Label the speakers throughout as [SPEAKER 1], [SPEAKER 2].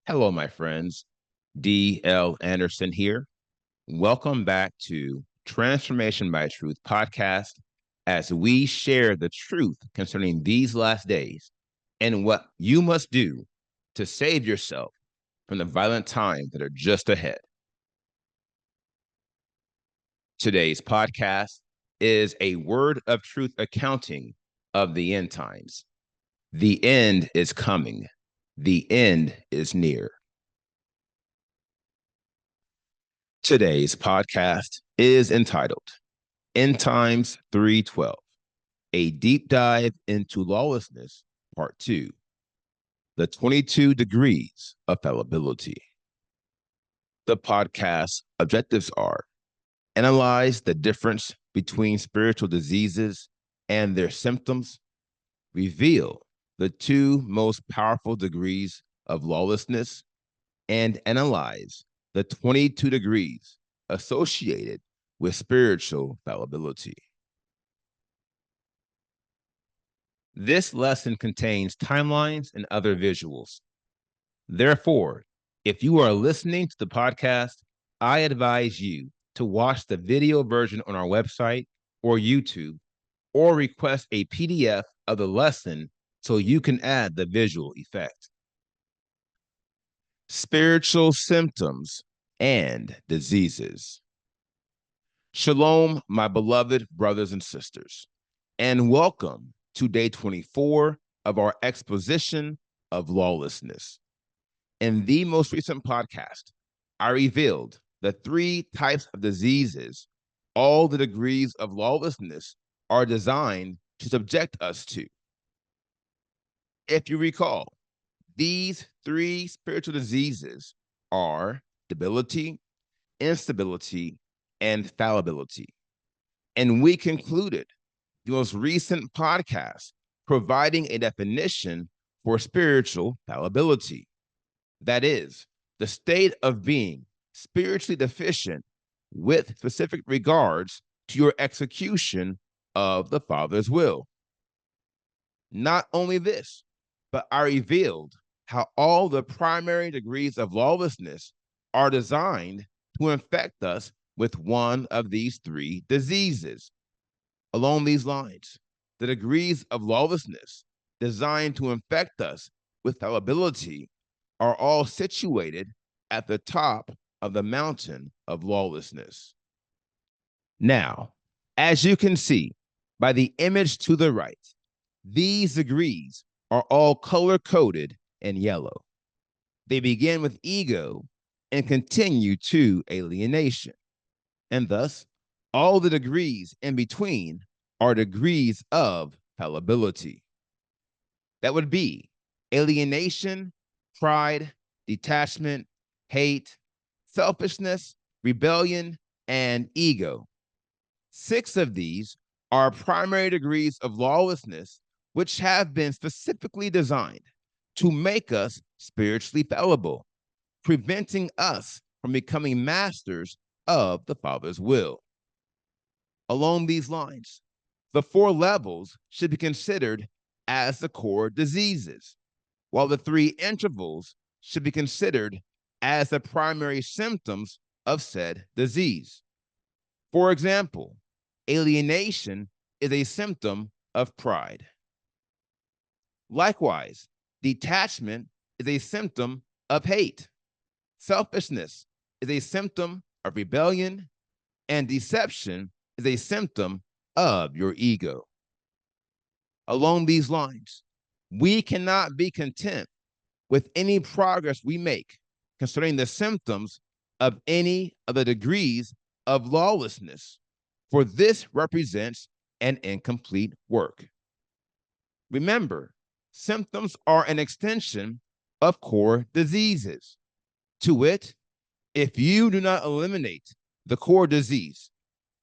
[SPEAKER 1] Hello, my friends. D.L. Anderson here. Welcome back to Transformation by Truth podcast as we share the truth concerning these last days and what you must do to save yourself from the violent times that are just ahead. Today's podcast is a word of truth accounting of the end times. The end is coming. The end is near. Today's podcast is entitled End Times 312, a deep dive into lawlessness, part 2, the 22 degrees of fallibility. The podcast's objectives are analyze the difference between spiritual diseases and their symptoms, reveal the two most powerful degrees of lawlessness, and analyze the 22 degrees associated with spiritual fallibility. This lesson contains timelines and other visuals. Therefore, if you are listening to the podcast, I advise you to watch the video version on our website or YouTube, or request a PDF of the lesson so you can add the visual effect. Spiritual symptoms and diseases. Shalom, my beloved brothers and sisters, and welcome to day 24 of our exposition of lawlessness. In the most recent podcast, I revealed the 3 types of diseases all the degrees of lawlessness are designed to subject us to. If you recall, these 3 spiritual diseases are debility, instability, and fallibility. And we concluded the most recent podcast providing a definition for spiritual fallibility. That is, the state of being spiritually deficient with specific regards to your execution of the Father's will. Not only this, but I revealed how all the primary degrees of lawlessness are designed to infect us with one of these 3 diseases. Along these lines, the degrees of lawlessness designed to infect us with fallibility are all situated at the top of the mountain of lawlessness. Now, as you can see by the image to the right, these degrees are all color-coded in yellow. They begin with ego and continue to alienation. And thus, all the degrees in between are degrees of fallibility. That would be alienation, pride, detachment, hate, selfishness, rebellion, and ego. 6 of these are primary degrees of lawlessness, which have been specifically designed to make us spiritually fallible, preventing us from becoming masters of the Father's will. Along these lines, the 4 levels should be considered as the core diseases, while the 3 intervals should be considered as the primary symptoms of said disease. For example, alienation is a symptom of pride. Likewise, detachment is a symptom of hate. Selfishness is a symptom of rebellion, and deception is a symptom of your ego. Along these lines, we cannot be content with any progress we make concerning the symptoms of any of the degrees of lawlessness, for this represents an incomplete work. Remember, symptoms are an extension of core diseases. To wit, if you do not eliminate the core disease,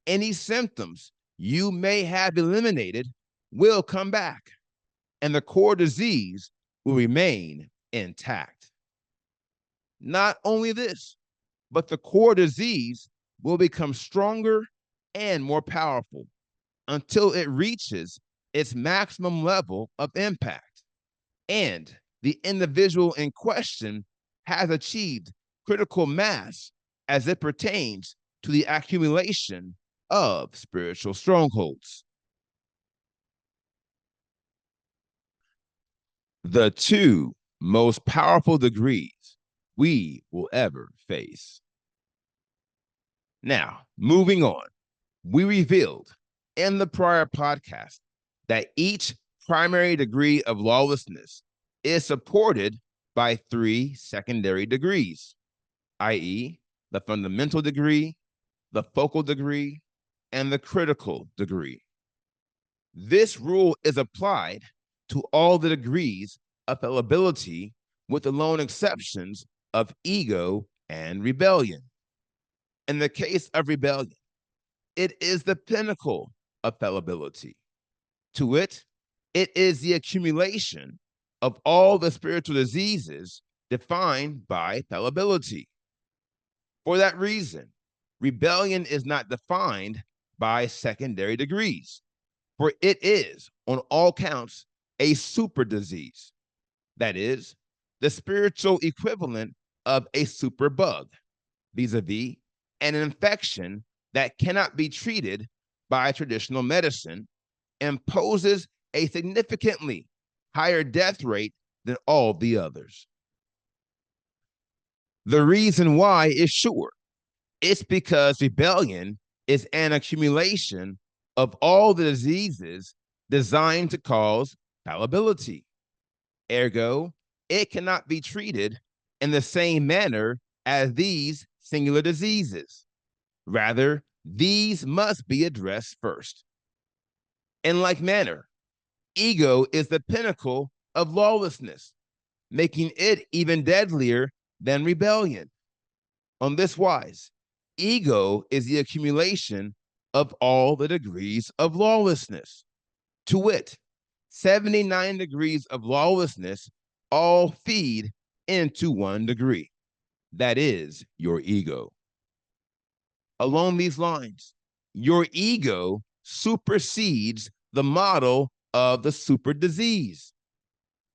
[SPEAKER 1] any symptoms you may have eliminated will come back, and the core disease will remain intact. Not only this, but the core disease will become stronger and more powerful until it reaches its maximum level of impact, and the individual in question has achieved critical mass as it pertains to the accumulation of spiritual strongholds. The two most powerful degrees we will ever face. Now, moving on, we revealed in the prior podcast that each primary degree of lawlessness is supported by three secondary degrees, i.e., the fundamental degree, the focal degree, and the critical degree. This rule is applied to all the degrees of fallibility, with the lone exceptions of ego and rebellion. In the case of rebellion, it is the pinnacle of fallibility. To wit, it is the accumulation of all the spiritual diseases defined by fallibility. For that reason, rebellion is not defined by secondary degrees, for it is, on all counts, a super disease. That is, the spiritual equivalent of a super bug, vis-a-vis an infection that cannot be treated by traditional medicine and poses a significantly higher death rate than all the others. The reason why is sure. It's because rebellion is an accumulation of all the diseases designed to cause fallibility. Ergo, it cannot be treated in the same manner as these singular diseases. Rather, these must be addressed first. In like manner, ego is the pinnacle of lawlessness, making it even deadlier than rebellion. On this wise, ego is the accumulation of all the degrees of lawlessness. To wit, 79 degrees of lawlessness all feed into one degree. That is your ego. Along these lines, your ego supersedes the model of the super disease.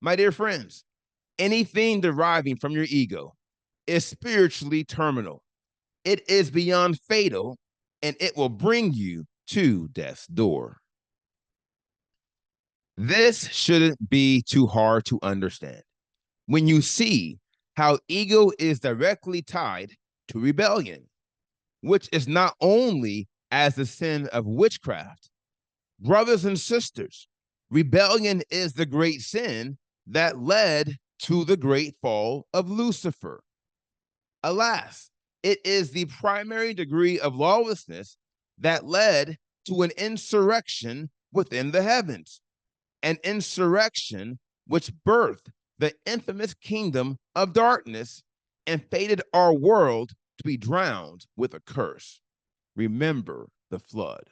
[SPEAKER 1] My dear friends, anything deriving from your ego is spiritually terminal. It is beyond fatal, and it will bring you to death's door. This shouldn't be too hard to understand when you see how ego is directly tied to rebellion, which is not only as the sin of witchcraft. Brothers and sisters, rebellion is the great sin that led to the great fall of Lucifer. Alas, it is the primary degree of lawlessness that led to an insurrection within the heavens, an insurrection which birthed the infamous kingdom of darkness and fated our world to be drowned with a curse. Remember the flood.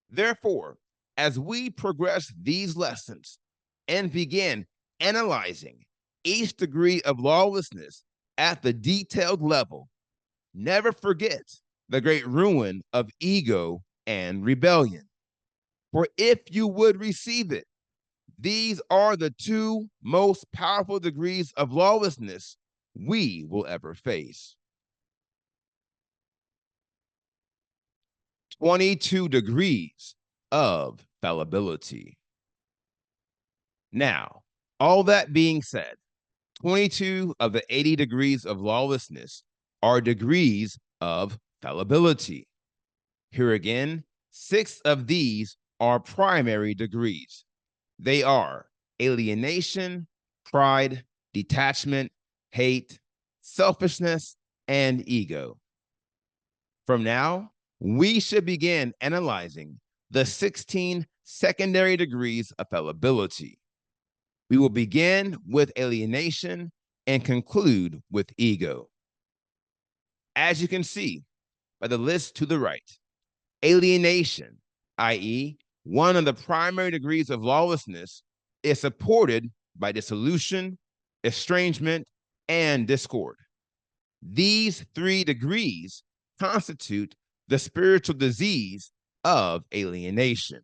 [SPEAKER 1] Therefore, as we progress these lessons and begin analyzing each degree of lawlessness at the detailed level, never forget the great ruin of ego and rebellion. For if you would receive it, these are the two most powerful degrees of lawlessness we will ever face. 22 degrees of fallibility. Now, all that being said, 22 of the 80 degrees of lawlessness are degrees of fallibility. Here again, 6 of these are primary degrees. They are alienation, pride, detachment, hate, selfishness, and ego. From now, we should begin analyzing the 16 secondary degrees of fallibility. We will begin with alienation and conclude with ego. As you can see by the list to the right, alienation, i.e., one of the primary degrees of lawlessness, is supported by dissolution, estrangement, and discord. These 3 degrees constitute the spiritual disease of alienation.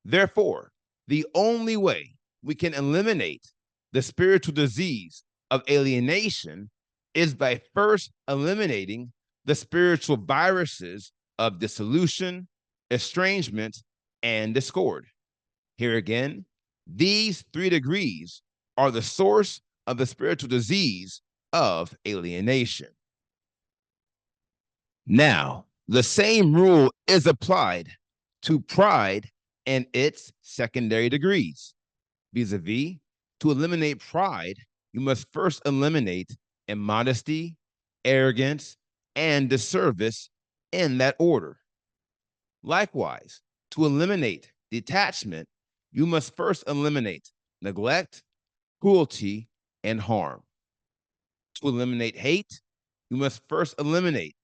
[SPEAKER 1] Therefore, the only way we can eliminate the spiritual disease of alienation is by first eliminating the spiritual viruses of dissolution, estrangement, and discord. Here again, these 3 degrees are the source of the spiritual disease of alienation. Now, the same rule is applied to pride and its secondary degrees. Vis-a-vis, to eliminate pride, you must first eliminate immodesty, arrogance, and disservice in that order. Likewise, to eliminate detachment, you must first eliminate neglect, cruelty, and harm. To eliminate hate, you must first eliminate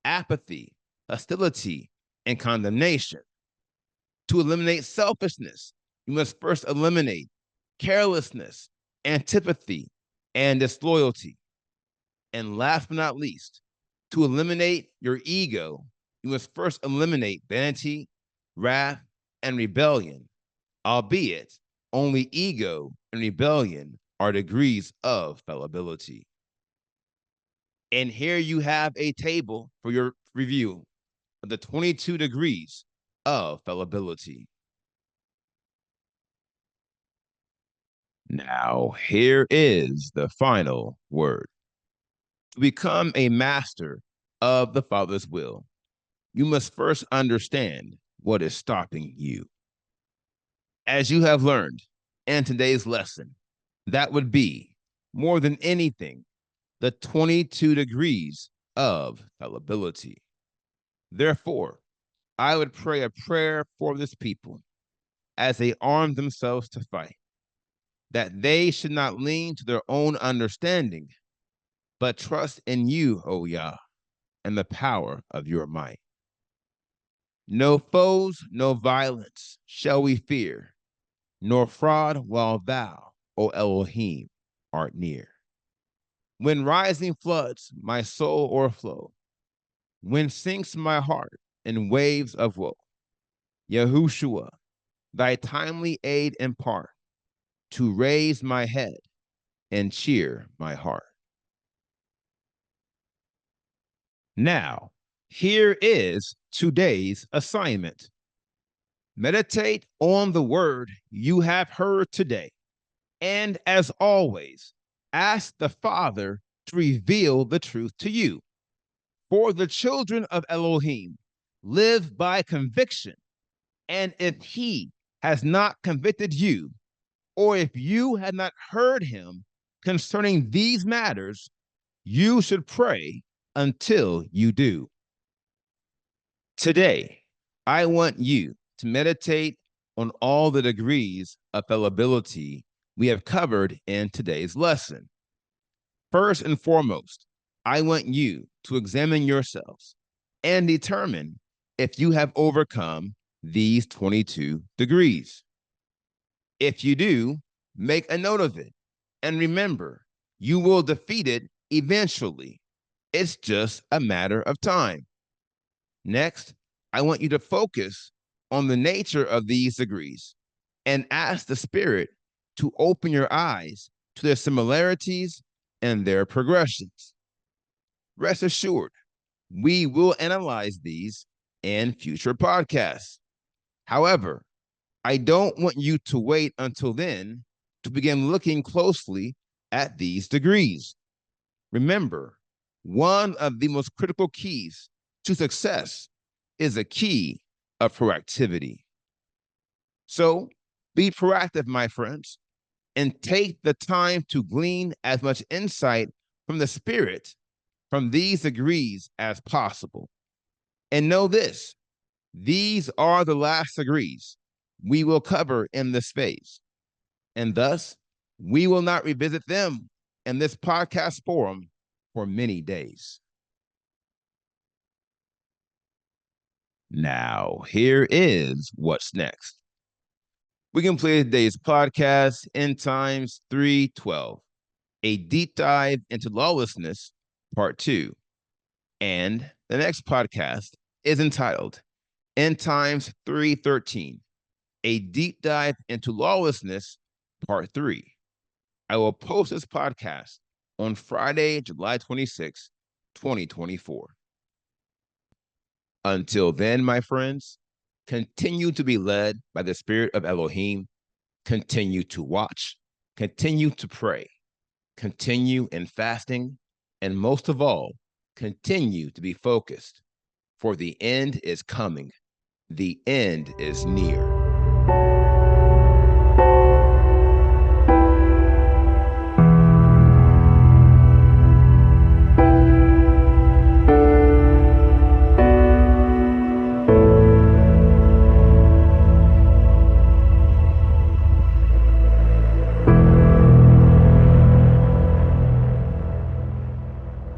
[SPEAKER 1] apathy, hostility, and condemnation. To eliminate selfishness, you must first eliminate carelessness, antipathy, and disloyalty. And last but not least, to eliminate your ego, you must first eliminate vanity, wrath, and rebellion, albeit only ego and rebellion are degrees of fallibility. And here you have a table for your review of the 22 degrees of fallibility. Now, here is the final word. To become a master of the Father's will, you must first understand what is stopping you. As you have learned in today's lesson, that would be, more than anything, the 22 degrees of fallibility. Therefore, I would pray a prayer for this people as they arm themselves to fight, that they should not lean to their own understanding, but trust in you, O Yah, and the power of your might. No foes, no violence shall we fear, nor fraud while thou, O Elohim, art near. When rising floods my soul o'erflow, when sinks my heart in waves of woe, Yahushua, thy timely aid impart to raise my head and cheer my heart. Now, here is today's assignment. Meditate on the word you have heard today. And as always, ask the Father to reveal the truth to you. For the children of Elohim live by conviction. And if he has not convicted you, or if you had not heard him concerning these matters, you should pray until you do. Today, I want you to meditate on all the degrees of fallibility we have covered in today's lesson. First and foremost, I want you to examine yourselves and determine if you have overcome these 22 degrees. If you do, make a note of it. And remember, you will defeat it eventually. It's just a matter of time. Next, I want you to focus on the nature of these degrees and ask the Spirit to open your eyes to their similarities and their progressions. Rest assured, we will analyze these in future podcasts. However, I don't want you to wait until then to begin looking closely at these degrees. Remember, one of the most critical keys to success is a key of proactivity. So be proactive, my friends, and take the time to glean as much insight from the Spirit from these degrees as possible. And know this, these are the last degrees we will cover in this phase. And thus, we will not revisit them in this podcast forum for many days. Now, here is what's next. We completed today's podcast, End Times 3:12, a deep dive into lawlessness, part 2. And the next podcast is entitled End Times 3:13, a deep dive into lawlessness, part 3. I will post this podcast on Friday, July 26, 2024. Until then, my friends, continue to be led by the Spirit of Elohim, continue to watch, continue to pray, continue in fasting, and most of all, continue to be focused, for the end is coming. The end is near.